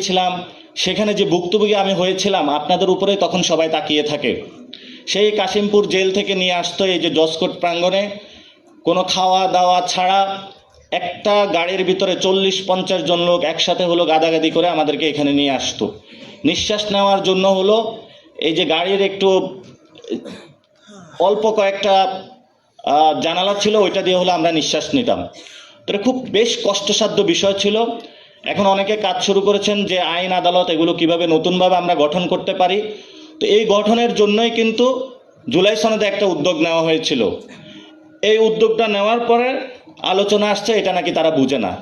ছিলাম সেখানে যে ভুক্তভোগী আমি হয়েছিলাম, আপনাদের উপরে তখন সবাই তাকিয়ে থাকে। সেই কাশিমপুর জেল থেকে নিয়ে আসতো এই যে জজকোর্ট প্রাঙ্গণে, কোনো খাওয়া দাওয়া ছাড়া একটা গাড়ির ভিতরে 40-50 জন লোক একসাথে হলো গাদাগাদি করে আমাদেরকে এখানে নিয়ে আসতো। নিঃশ্বাস নেওয়ার জন্য হলো এই যে গাড়ির একটু অল্প কয়েকটা জানালা ছিল, ওইটা দিয়ে হলো আমরা নিঃশ্বাস নিতাম। তো খুব বেশ কষ্টসাধ্য বিষয় ছিল। এখন অনেকে কাজ শুরু করেছেন যে আইন আদালত এগুলো কিভাবে নতুনভাবে আমরা গঠন করতে পারি। তো এই গঠনের জন্যই কিন্তু জুলাই সনদে একটা উদ্যোগ নেওয়া হয়েছিল। এই উদ্যোগটা নেওয়ার পরে আলোচনা আসছে এটা নাকি তারা বুঝে না।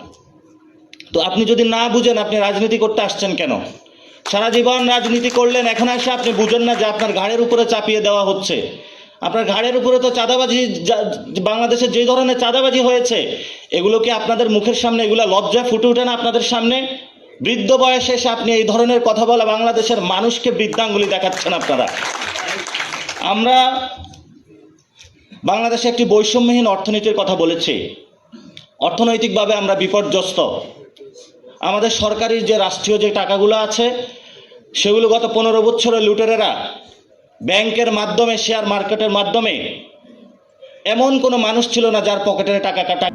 তো আপনি যদি না বুঝেন, আপনি রাজনীতি করতে আসছেন কেন? সারা জীবন রাজনীতি করলেন, এখন এসে আপনি বুঝেন না যে আপনার ঘাড়ের উপরে চাপিয়ে দেওয়া হচ্ছে। আপনার ঘাড়ের উপরে তো চাঁদাবাজি, বাংলাদেশে যে ধরনের চাঁদাবাজি হয়েছে, এগুলো কি আপনাদের মুখের সামনে, এগুলো লজ্জা ফুটে ওঠে না আপনাদের সামনে? বৃদ্ধ বয়সে এসে আপনি এই ধরনের কথা বলা বাংলাদেশের মানুষকে বৃদ্ধাঙ্গুলি দেখাচ্ছেন আপনারা। আমরা বাংলাদেশে একটি বৈষম্যহীন অর্থনীতির কথা বলেছি। অর্থনৈতিকভাবে আমরা বিপর্যস্ত। আমাদের সরকারি যে রাষ্ট্রীয় যে টাকাগুলো আছে, সেগুলো গত 15 বছরে লুটেরেরা ব্যাংকের মাধ্যমে, শেয়ার মার্কেটের মাধ্যমে, এমন কোনো মানুষ ছিল না যার পকেটের টাকা কাটা